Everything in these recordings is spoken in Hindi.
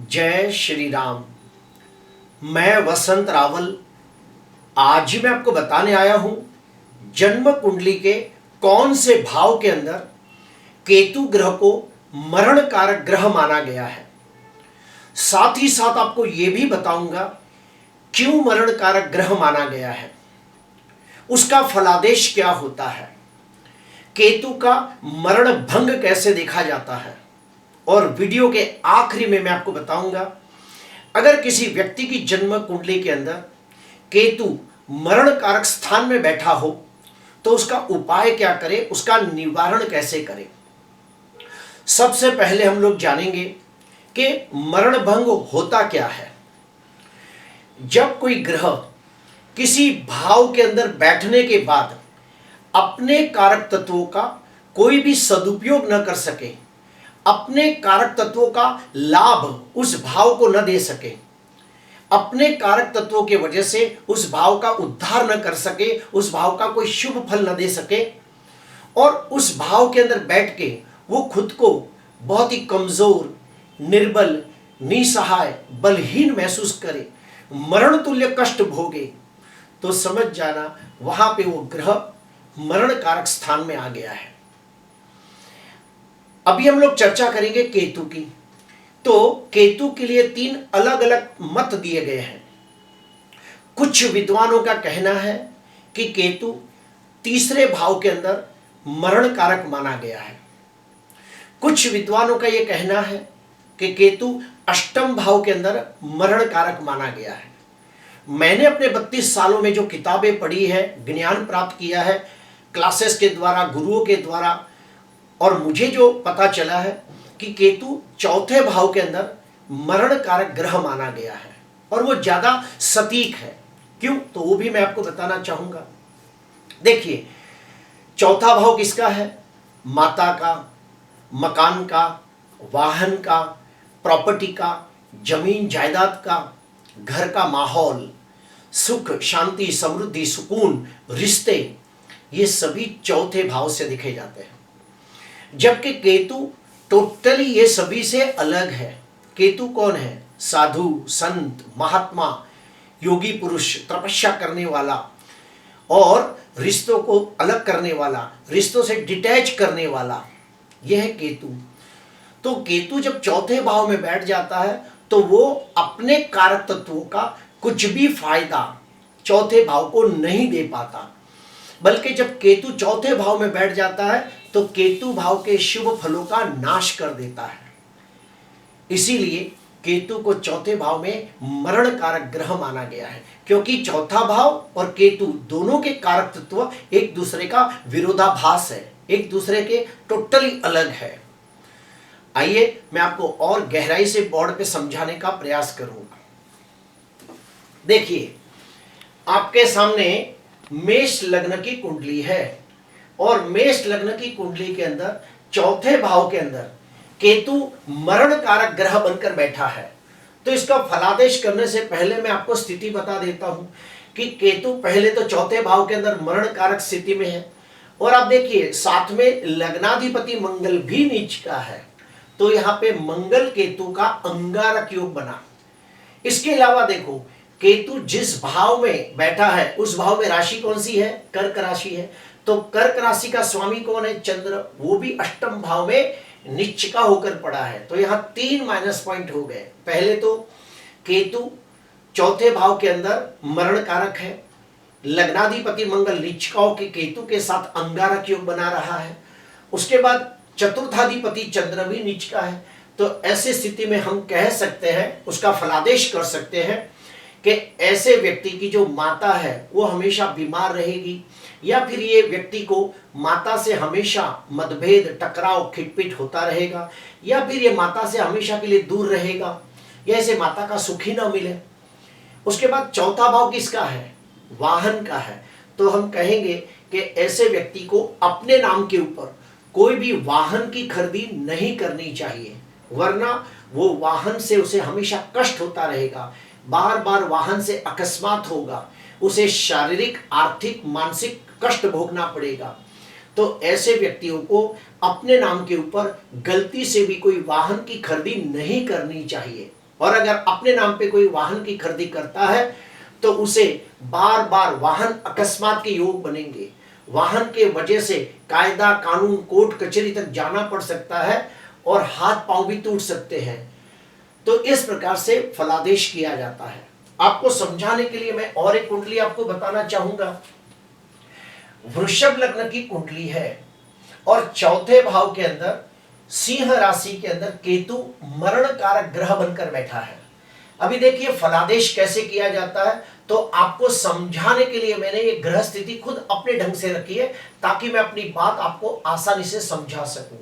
जय श्री राम। मैं वसंत रावल आज मैं आपको बताने आया हूं जन्म कुंडली के कौन से भाव के अंदर केतु ग्रह को मरण कारक ग्रह माना गया है। साथ ही साथ आपको यह भी बताऊंगा क्यों मरण कारक ग्रह माना गया है, उसका फलादेश क्या होता है, केतु का मरण भंग कैसे देखा जाता है। और वीडियो के आखिरी में मैं आपको बताऊंगा अगर किसी व्यक्ति की जन्म कुंडली के अंदर केतु मरण कारक स्थान में बैठा हो तो उसका उपाय क्या करें, उसका निवारण कैसे करें। सबसे पहले हम लोग जानेंगे कि मरण भंग होता क्या है। जब कोई ग्रह किसी भाव के अंदर बैठने के बाद अपने कारक तत्वों का कोई भी सदुपयोग न कर सके, अपने कारक तत्वों का लाभ उस भाव को न दे सके, अपने कारक तत्वों के वजह से उस भाव का उद्धार न कर सके, उस भाव का कोई शुभ फल न दे सके और उस भाव के अंदर बैठ के वो खुद को बहुत ही कमजोर, निर्बल, निसहाय, बलहीन महसूस करे, मरण तुल्य कष्ट भोगे, तो समझ जाना वहां पे वो ग्रह मरण कारक स्थान में आ गया है। अभी हम लोग चर्चा करेंगे केतु की। तो केतु के लिए 3 अलग अलग मत दिए गए हैं। कुछ विद्वानों का कहना है कि केतु तीसरे भाव के अंदर मरण कारक माना गया है। कुछ विद्वानों का यह कहना है कि केतु अष्टम भाव के अंदर मरण कारक माना गया है। मैंने अपने 32 सालों में जो किताबें पढ़ी है, ज्ञान प्राप्त किया है क्लासेस के द्वारा, गुरुओं के द्वारा, और मुझे जो पता चला है कि केतु चौथे भाव के अंदर मरण कारक ग्रह माना गया है और वो ज्यादा सटीक है। क्यों, तो वो भी मैं आपको बताना चाहूंगा। देखिए, चौथा भाव किसका है? माता का, मकान का, वाहन का, प्रॉपर्टी का, जमीन जायदाद का, घर का माहौल, सुख शांति समृद्धि सुकून, रिश्ते, ये सभी चौथे भाव से दिखे जाते हैं। जबकि केतु टोटली ये सभी से अलग है। केतु कौन है? साधु, संत, महात्मा, योगी पुरुष, तपस्या करने वाला और रिश्तों को अलग करने वाला, रिश्तों से डिटैच करने वाला, यह है केतु। तो केतु जब चौथे भाव में बैठ जाता है तो वो अपने कारक तत्वों का कुछ भी फायदा चौथे भाव को नहीं दे पाता, बल्कि जब केतु चौथे भाव में बैठ जाता है तो केतु भाव के शुभ फलों का नाश कर देता है। इसीलिए केतु को चौथे भाव में मरण कारक ग्रह माना गया है, क्योंकि चौथा भाव और केतु दोनों के कारक तत्व एक दूसरे का विरोधाभास है, एक दूसरे के टोटली अलग है। आइए मैं आपको और गहराई से बोर्ड पे समझाने का प्रयास करूंगा। देखिए, आपके सामने मेष लग्न की कुंडली है और मेष लग्न की कुंडली के अंदर चौथे भाव के अंदर केतु मरण कारक ग्रह बनकर बैठा है। तो इसका फलादेश करने से पहले मैं आपको स्थिति बता देता हूं कि केतु पहले तो चौथे भाव के अंदर मरण कारक स्थिति में है और आप देखिए साथ में लग्नाधिपति मंगल भी नीच का है। तो यहां पे मंगल केतु का अंगारक योग बना। इसके अलावा देखो, केतु जिस भाव में बैठा है उस भाव में राशि कौन सी है? कर्क राशि है। तो कर्क राशि का स्वामी कौन है? चंद्र, वो भी अष्टम भाव में निच्चिका होकर पड़ा है। तो यहां 3 माइनस पॉइंट हो गए। पहले तो केतु चौथे भाव के अंदर मरण कारक है, लग्नाधिपति मंगल निच्चिकाओं के केतु के साथ अंगारक योग बना रहा है। उसके बाद चतुर्थाधिपति चंद्र भी निच्चिका है। तो ऐसी स्थिति में हम कह सकते हैं, उसका फलादेश कर सकते हैं कि ऐसे व्यक्ति की जो माता है वो हमेशा बीमार रहेगी, या फिर ये व्यक्ति को माता से हमेशा मतभेद, टकराव, खिटपिट होता रहेगा, या फिर ये माता से हमेशा के लिए दूर रहेगा, या इसे माता का सुख ही ना मिले। उसके बाद चौथा भाव किसका है? वाहन का है। तो हम कहेंगे कि ऐसे व्यक्ति को अपने नाम के ऊपर कोई भी वाहन की खरीदी नहीं करनी चाहिए, वरना वो वाहन से उसे हमेशा कष्ट होता रहेगा, बार बार वाहन से अकस्मात होगा, उसे शारीरिक, आर्थिक, मानसिक कष्ट भोगना पड़ेगा। तो ऐसे व्यक्तियों को अपने नाम के ऊपर गलती से भी कोई वाहन की खरीदी नहीं करनी चाहिए। और अगर अपने नाम पे कोई वाहन की खरीदी करता है तो उसे बार बार वाहन अकस्मात के योग बनेंगे, वाहन के वजह से कायदा कानून कोर्ट कचहरी तक जाना पड़ सकता है और हाथ पांव भी टूट सकते हैं। तो इस प्रकार से फलादेश किया जाता है। आपको समझाने के लिए मैं और एक कुंडली आपको बताना चाहूंगा। वृषभ लग्न की कुंडली है और चौथे भाव के अंदर सिंह राशि के अंदर केतु मरण कारक ग्रह बनकर बैठा है। अभी देखिए फलादेश कैसे किया जाता है, तो आपको समझाने के लिए मैंने ये ग्रह स्थिति खुद अपने ढंग से रखी है ताकि मैं अपनी बात आपको आसानी से समझा सकूं।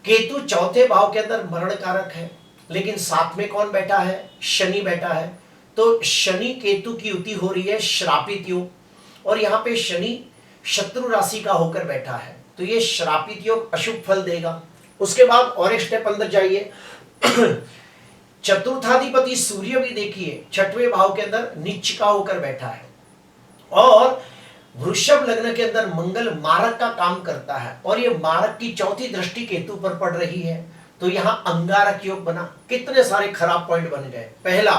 केतु चौथे भाव के अंदर मरण कारक है, लेकिन साथ में कौन बैठा है? शनि बैठा है। तो शनि केतु की युति हो रही है श्रापित योग, और यहां पे शनि शत्रु राशि का होकर बैठा है, तो ये श्रापित योग अशुभ फल देगा। उसके बाद और एक स्टेप अंदर जाइए। चतुर्थाधिपति सूर्य भी देखिए छठवें भाव के अंदर नीच का होकर बैठा है, और वृषभ लग्न के अंदर मंगल मारक का काम करता है, और ये मारक की चौथी दृष्टि केतु पर पड़ रही है, तो यहां अंगारक योग बना। कितने सारे खराब पॉइंट बन गए। पहला,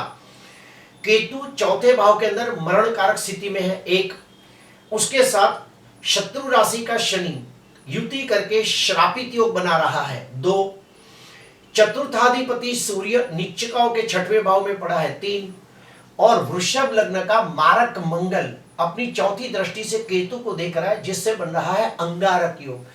केतु चौथे भाव के अंदर मरण कारक स्थिति में है, एक, उसके साथ शत्रु राशि का शनि युति करके श्रापित योग बना रहा है, दो, चतुर्थाधिपति सूर्य नीचकाओं के छठवें भाव में पड़ा है, तीन, और वृषभ लग्न का मारक मंगल अपनी चौथी दृष्टि से केतु को देख रहा है, जिससे बन रहा है अंगारक योग।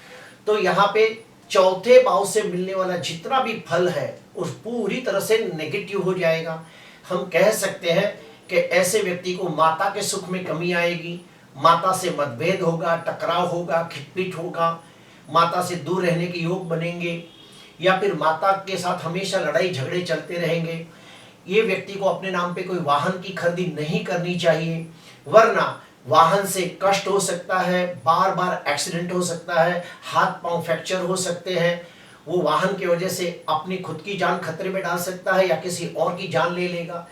तो यहाँ पे चौथे भाव से मिलने वाला जितना भी फल है उस पूरी तरह से नेगेटिव हो जाएगा। हम कह सकते हैं कि ऐसे व्यक्ति को माता के सुख में कमी आएगी, माता से मतभेद होगा, टकराव होगा, खिटपिट होगा, माता से दूर रहने के योग बनेंगे, या फिर माता के साथ हमेशा लड़ाई झगड़े चलते रहेंगे। ये व्यक्ति को अपने नाम पे कोई वाहन की खरीदी नहीं करनी चाहिए, वरना वाहन से कष्ट हो सकता है, बार बार एक्सीडेंट हो सकता है, हाथ पांव फ्रैक्चर हो सकते हैं, वो वाहन की वजह से अपनी खुद की जान खतरे में डाल सकता है या किसी और की जान ले लेगा।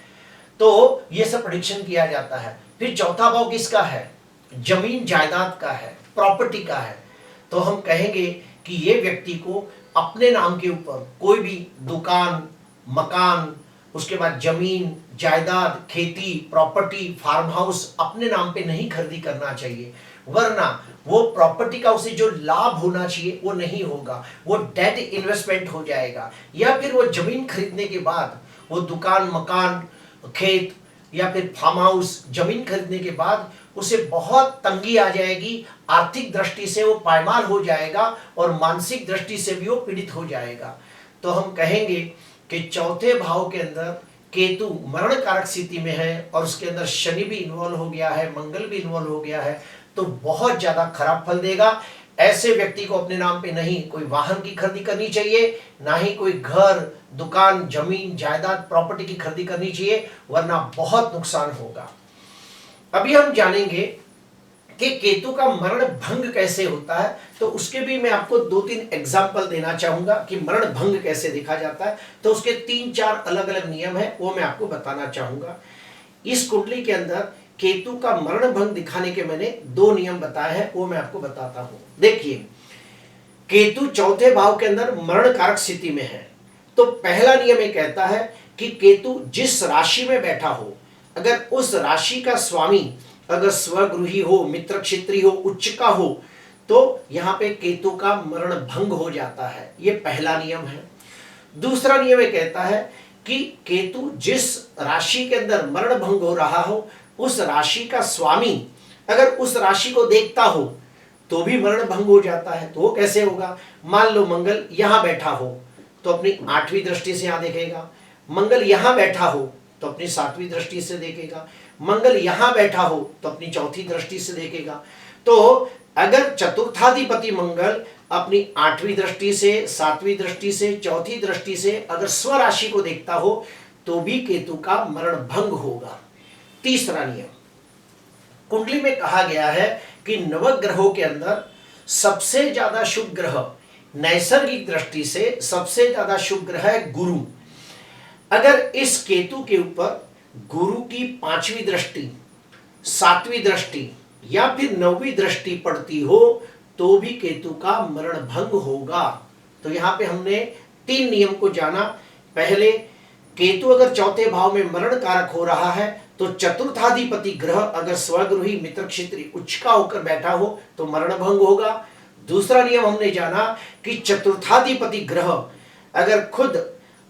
तो ये सब प्रेडिक्शन किया जाता है। फिर चौथा भाव किसका है? जमीन जायदाद का है, प्रॉपर्टी का है। तो हम कहेंगे कि ये व्यक्ति को अपने नाम के ऊपर कोई भी दुकान, मकान, उसके बाद जमीन जायदाद, खेती, प्रॉपर्टी, फार्म हाउस अपने नाम पे नहीं खरीदी करना चाहिए, वरना वो प्रॉपर्टी का उसे जो लाभ होना चाहिए वो नहीं होगा, वो डेट इन्वेस्टमेंट हो जाएगा, या फिर वो जमीन खरीदने के बाद वो दुकान, मकान, खेत या फिर फार्म हाउस जमीन खरीदने के बाद उसे बहुत तंगी आ जाएगी, आर्थिक दृष्टि से वो पायमाल हो जाएगा और मानसिक दृष्टि से भी वो पीड़ित हो जाएगा। तो हम कहेंगे कि चौथे भाव के अंदर केतु मरण कारक स्थिति में है और उसके अंदर शनि भी इन्वॉल्व हो गया है, मंगल भी इन्वॉल्व हो गया है, तो बहुत ज्यादा खराब फल देगा। ऐसे व्यक्ति को अपने नाम पे नहीं कोई वाहन की खरीदी करनी चाहिए, ना ही कोई घर, दुकान, जमीन, जायदाद, प्रॉपर्टी की खरीदी करनी चाहिए, वरना बहुत नुकसान होगा। अभी हम जानेंगे कि केतु का मरण भंग कैसे होता है, तो उसके भी मैं आपको 2-3 एग्जाम्पल देना चाहूंगा कि मरण भंग कैसे देखा जाता है। तो उसके 3-4 अलग अलग नियम है, वो मैं आपको बताना चाहूंगा। इस कुंडली के अंदर केतु का मरण भंग दिखाने के मैंने 2 नियम बताए हैं, वो मैं आपको बताता हूं। देखिए, केतु चौथे भाव के अंदर मरण कारक स्थिति में है, तो पहला नियम ये कहता है कि केतु जिस राशि में बैठा हो, अगर उस राशि का स्वामी अगर स्वगृही हो, मित्र क्षेत्री हो, उच्च का हो, तो यहां पे केतु का मरण भंग हो जाता है। ये पहला नियम है। दूसरा नियम ये कहता है कि केतु जिस राशि के अंदर मरण भंग हो रहा हो, उस राशि का स्वामी अगर उस राशि को देखता हो तो भी मरण भंग हो जाता है। तो वो कैसे होगा? मान लो मंगल यहां बैठा हो तो अपनी 8वीं दृष्टि से यहां देखेगा, मंगल यहां बैठा हो तो अपनी 7वीं दृष्टि से देखेगा, मंगल यहां बैठा हो तो अपनी 4थी दृष्टि से देखेगा। तो अगर चतुर्थाधिपति मंगल अपनी 8वीं दृष्टि से, 7वीं दृष्टि से, 4थी दृष्टि से अगर स्वराशि को देखता हो तो भी केतु का मरण भंग होगा। तीसरा नियम, कुंडली में कहा गया है कि नवग्रहों के अंदर सबसे ज्यादा शुभ ग्रह, नैसर्गिक दृष्टि से सबसे ज्यादा शुभ ग्रह है गुरु। अगर इस केतु के ऊपर गुरु की 5वीं दृष्टि, 7वीं दृष्टि या फिर 9वीं दृष्टि पड़ती हो तो भी केतु का मरण भंग होगा। तो यहां पे हमने 3 नियम को जाना। पहले केतु अगर चौथे भाव में मरण कारक हो रहा है तो चतुर्थाधिपति ग्रह अगर स्वगृही मित्र क्षेत्री उच्च का होकर बैठा हो तो मरण भंग होगा। दूसरा नियम हमने जाना कि चतुर्थाधिपति ग्रह अगर खुद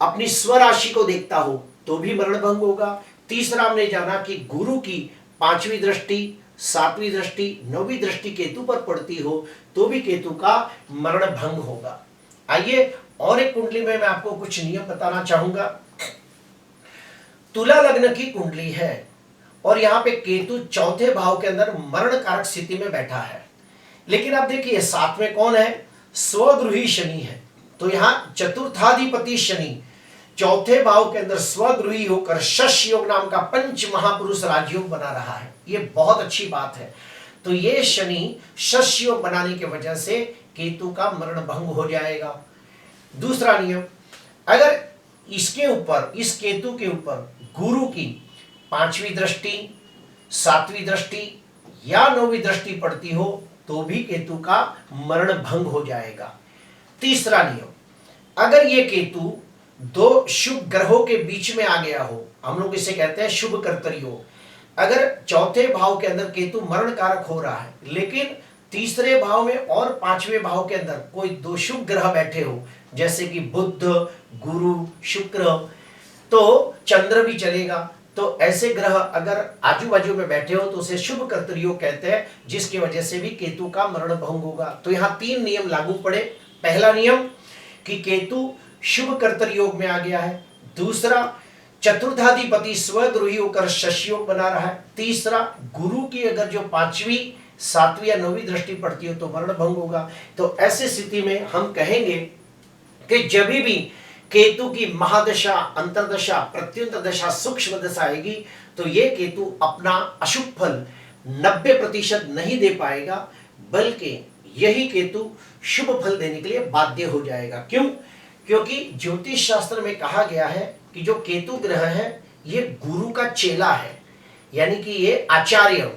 अपनी स्वराशि को देखता हो तो भी मरण भंग होगा। तीसरा हमने जाना कि गुरु की 5वीं दृष्टि, 7वीं दृष्टि, 9वीं दृष्टि केतु पर पड़ती हो तो भी केतु का मरण भंग होगा। आइए और एक कुंडली में मैं आपको कुछ नियम बताना चाहूंगा। तुला लग्न की कुंडली है और यहां पे केतु चौथे भाव के अंदर मरण कारक स्थिति में बैठा है, लेकिन आप देखिए साथ में कौन है, स्वगृही शनि है। तो यहां चतुर्थाधिपति शनि चौथे भाव के अंदर स्वगृही होकर शश योग नाम का पंच महापुरुष राजयोग बना रहा है। ये बहुत अच्छी बात है। तो ये शनि शश योग बनाने की वजह से केतु का मरण भंग हो जाएगा। दूसरा नियम, अगर इसके ऊपर, इस केतु के ऊपर गुरु की 5वीं दृष्टि, 7वीं दृष्टि या 9वीं दृष्टि पड़ती हो तो भी केतु का मरण भंग हो जाएगा। तीसरा नियम, अगर ये केतु दो शुभ ग्रहों के बीच में आ गया हो, हम लोग इसे कहते हैं शुभ कर्तरी योग। अगर चौथे भाव के अंदर केतु मरण कारक हो रहा है लेकिन तीसरे भाव में और 5वें भाव के अंदर कोई दो शुभ ग्रह बैठे हो, जैसे कि बुध, गुरु, शुक्र, तो चंद्र भी चलेगा, तो ऐसे ग्रह अगर आजू बाजू में बैठे हो तो उसे शुभ कर्तरी योग कहते हैं, जिसकी वजह से भी केतु का मरण भंग होगा। तो यहां 3 नियम लागू पड़े। पहला नियम कि केतु शुभ कर्तरी योग में आ गया है। दूसरा, चतुर्थाधिपति स्वगृही होकर शश योग बना रहा है। तीसरा, गुरु की अगर जो 5वीं, 7वीं या 9वीं दृष्टि पड़ती हो तो मरण भंग होगा। तो ऐसी स्थिति में हम कहेंगे कि जब भी केतु की महादशा, अंतरदशा, प्रत्युंतर दशा, सूक्ष्म दशा आएगी तो ये केतु अपना अशुभ फल 90% नहीं दे पाएगा, बल्कि यही केतु शुभ फल देने के लिए बाध्य हो जाएगा। क्यों? क्योंकि ज्योतिष शास्त्र में कहा गया है कि जो केतु ग्रह है ये गुरु का चेला है, यानी कि ये आचार्य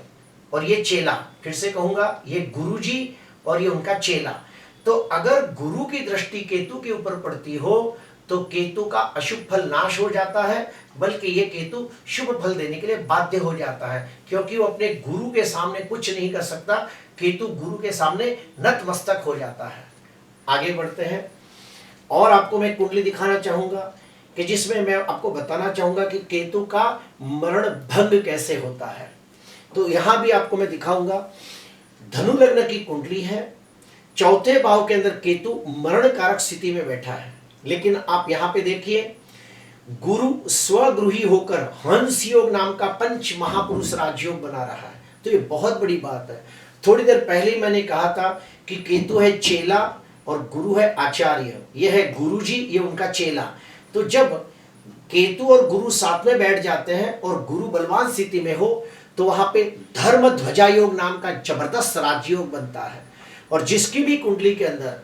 और ये चेला, फिर से कहूंगा, ये गुरुजी और ये उनका चेला। तो अगर गुरु की दृष्टि केतु के ऊपर पड़ती हो तो केतु का अशुभ फल नाश हो जाता है, बल्कि ये केतु शुभ फल देने के लिए बाध्य हो जाता है, क्योंकि वो अपने गुरु के सामने कुछ नहीं कर सकता। केतु गुरु के सामने नतमस्तक हो जाता है। आगे बढ़ते हैं और आपको मैं कुंडली दिखाना चाहूंगा कि जिसमें मैं आपको बताना चाहूंगा कि केतु का मरण भंग कैसे होता है। तो यहां भी आपको मैं दिखाऊंगा। धनु लग्न की कुंडली है, चौथे भाव के अंदर केतु मरण कारक स्थिति में बैठा है, लेकिन आप यहां पे देखिए गुरु स्वगृही होकर हंस योग नाम का पंच महापुरुष राजयोग बना रहा है। तो ये बहुत बड़ी बात है। थोड़ी देर पहले ही मैंने कहा था कि केतु है चेला और गुरु है आचार्य, ये है गुरुजी, ये उनका चेला। तो जब केतु और गुरु साथ में बैठ जाते हैं और गुरु बलवान स्थिति में हो तो वहां पे धर्म ध्वजा योग नाम का जबरदस्त राजयोग बनता है। और जिसकी भी कुंडली के अंदर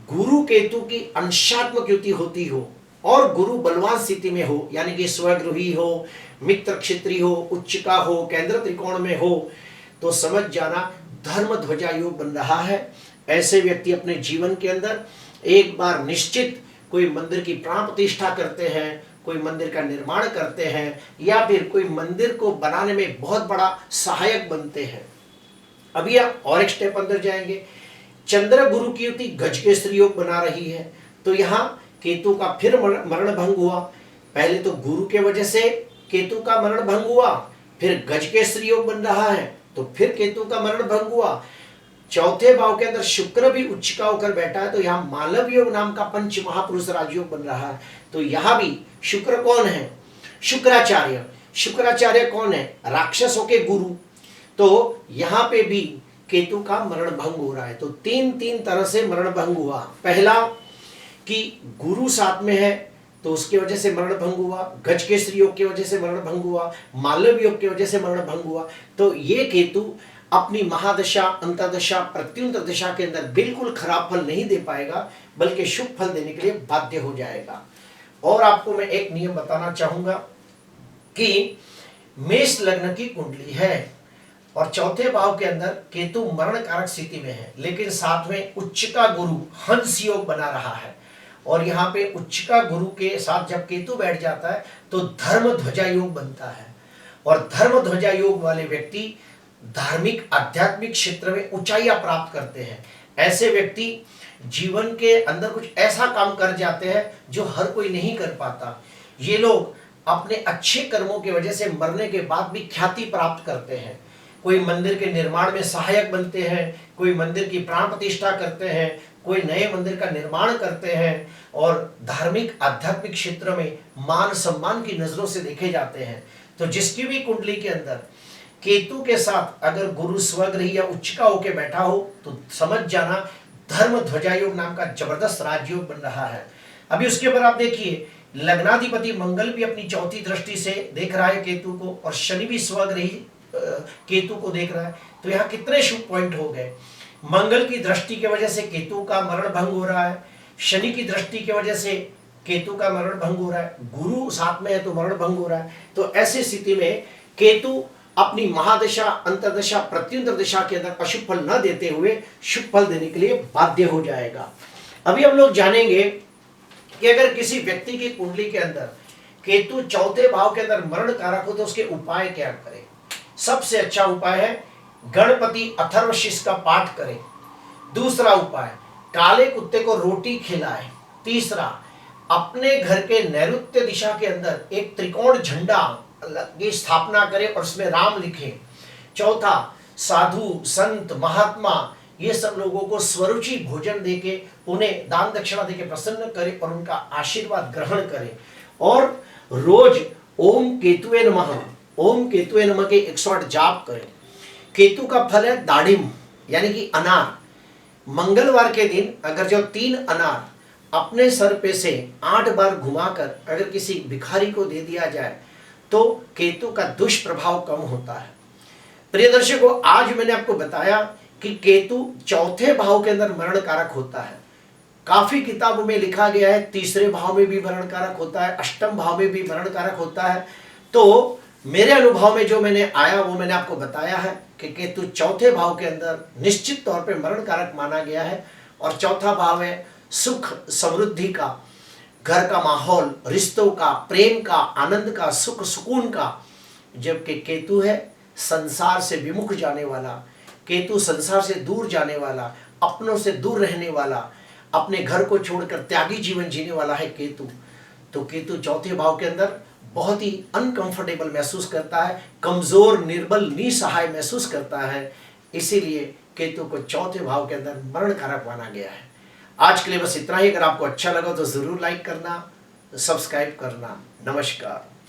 गुरु केतु की अंशात्मक युति होती हो और गुरु बलवान स्थिति में हो, यानी कि स्वगृही हो, मित्र क्षेत्री हो, उच्चका हो, केंद्र त्रिकोण में हो, तो समझ जाना धर्म ध्वजा योग बन रहा है। ऐसे व्यक्ति अपने जीवन के अंदर एक बार निश्चित कोई मंदिर की प्राण प्रतिष्ठा करते हैं, कोई मंदिर का निर्माण करते हैं, या फिर कोई मंदिर को बनाने में बहुत बड़ा सहायक बनते हैं। अभी आप और एक स्टेप अंदर जाएंगे। चंद्र गुरु की युति गजकेसरी योग बना रही है, तो यहाँ केतु का फिर मरण भंग हुआ। पहले तो गुरु के वजह से केतु का मरण भंग हुआ, फिर गजकेसरी योग बन रहा है तो फिर केतु का मरण भंग हुआ। चौथे भाव के अंदर शुक्र भी उच्च का होकर बैठा है, तो यहाँ मालव योग नाम का पंच महापुरुष राजयोग बन रहा है। तो यहाँ भी शुक्र कौन है? शुक्राचार्य। शुक्राचार्य कौन है? राक्षसों के गुरु। तो यहाँ पे भी केतु का मरण भंग हो रहा है। तो तीन तरह से मरण भंग हुआ। पहला कि गुरु साथ में है तो उसकी वजह से मरण भंग हुआ, गजकेसरी योग की वजह से मरण भंग हुआ, मालव योग की वजह से मरण भंग हुआ। तो ये केतु अपनी महादशा, अंतरदशा, प्रत्युंतर दशा के अंदर बिल्कुल खराब फल नहीं दे पाएगा, बल्कि शुभ फल देने के लिए बाध्य हो जाएगा। और आपको मैं एक नियम बताना चाहूंगा कि मेष लग्न की कुंडली है और चौथे भाव के अंदर केतु मरण कारक स्थिति में है, लेकिन साथ में उच्च का गुरु हंस योग बना रहा है और यहाँ पे उच्चका गुरु के साथ जब केतु बैठ जाता है तो धर्म ध्वजा योग बनता है। और धर्म ध्वजा योग वाले व्यक्ति धार्मिक आध्यात्मिक क्षेत्र में ऊंचाइयां प्राप्त करते हैं। ऐसे व्यक्ति जीवन के अंदर कुछ ऐसा काम कर जाते हैं जो हर कोई नहीं कर पाता। ये लोग अपने अच्छे कर्मों की वजह से मरने के बाद भी ख्याति प्राप्त करते हैं। कोई मंदिर के निर्माण में सहायक बनते हैं, कोई मंदिर की प्राण प्रतिष्ठा करते हैं, कोई नए मंदिर का निर्माण करते हैं और धार्मिक आध्यात्मिक क्षेत्र में मान सम्मान की नजरों से देखे जाते हैं। तो जिसकी भी कुंडली के अंदर केतु के साथ अगर गुरु स्वग्रही या उच्चका होकर बैठा हो तो समझ जाना धर्म ध्वजा योग नाम का जबरदस्त राजयोग बन रहा है। अभी उसके ऊपर आप देखिए, लग्नाधिपति मंगल भी अपनी चौथी दृष्टि से देख रहा है केतु को और शनि भी स्वग्रही केतु को देख रहा है। तो यहाँ कितने शुभ पॉइंट हो गए। मंगल की दृष्टि की वजह से केतु का मरण भंग हो रहा है, शनि की दृष्टि की वजह से केतु का मरण भंग हो रहा है, गुरु साथ में है तो मरण भंग हो रहा है। तो ऐसी स्थिति में केतु अपनी महादशा अंतरदशा प्रत्युंतर दिशा के अंदर अशुभ फल न देते हुए शुभ फल देने के लिए बाध्य हो जाएगा। अभी हम लोग जानेंगे कि अगर किसी व्यक्ति की कुंडली के अंदर केतु चौथे भाव के अंदर मरण कारक हो तो उसके उपाय क्या करें। सबसे अच्छा उपाय है गणपति अथर्वशीष का पाठ करें। दूसरा उपाय काले कुत्ते को रोटी खिलाएं। तीसरा अपने घर के नैऋत्य दिशा के अंदर एक त्रिकोण झंडा की स्थापना करें और उसमें राम लिखें। चौथा साधु संत महात्मा ये सब लोगों को स्वरुचि भोजन देके उन्हें दान दक्षिणा देके प्रसन्न करें और उनका आशीर्वाद ग्रहण करें। और रोज ओम केतुए नमः, ओम केतुए नमः के 108 जाप करें। केतु का फल है दाढ़िम यानी कि अनार। मंगलवार के दिन अगर जो 3 अनार अपने सर पे से 8 बार घुमाकर अगर किसी भिखारी को दे दिया जाए तो केतु का दुष्प्रभाव कम होता है। प्रिय दर्शकों, आज मैंने आपको बताया कि केतु चौथे भाव के अंदर मरण कारक होता है। काफी किताबों में लिखा गया है तीसरे भाव में भी मरण कारक होता है, अष्टम भाव में भी मरण कारक होता है। तो मेरे अनुभव में जो मैंने आया वो मैंने आपको बताया है कि केतु चौथे भाव के अंदर निश्चित तौर पे मरण कारक माना गया है। और चौथा भाव है सुख समृद्धि का, घर का माहौल, रिश्तों का, प्रेम का, आनंद का, सुख सुकून का। जबकि केतु है संसार से विमुख जाने वाला, केतु संसार से दूर जाने वाला, अपनों से दूर रहने वाला, अपने घर को छोड़कर त्यागी जीवन जीने वाला है केतु। तो केतु चौथे भाव के अंदर बहुत ही अनकंफर्टेबल महसूस करता है, कमजोर, निर्बल, निसहाय महसूस करता है। इसीलिए केतु को चौथे भाव के अंदर मरण कारक माना गया है। आज के लिए बस इतना ही। अगर आपको अच्छा लगा तो जरूर लाइक करना, सब्सक्राइब करना। नमस्कार।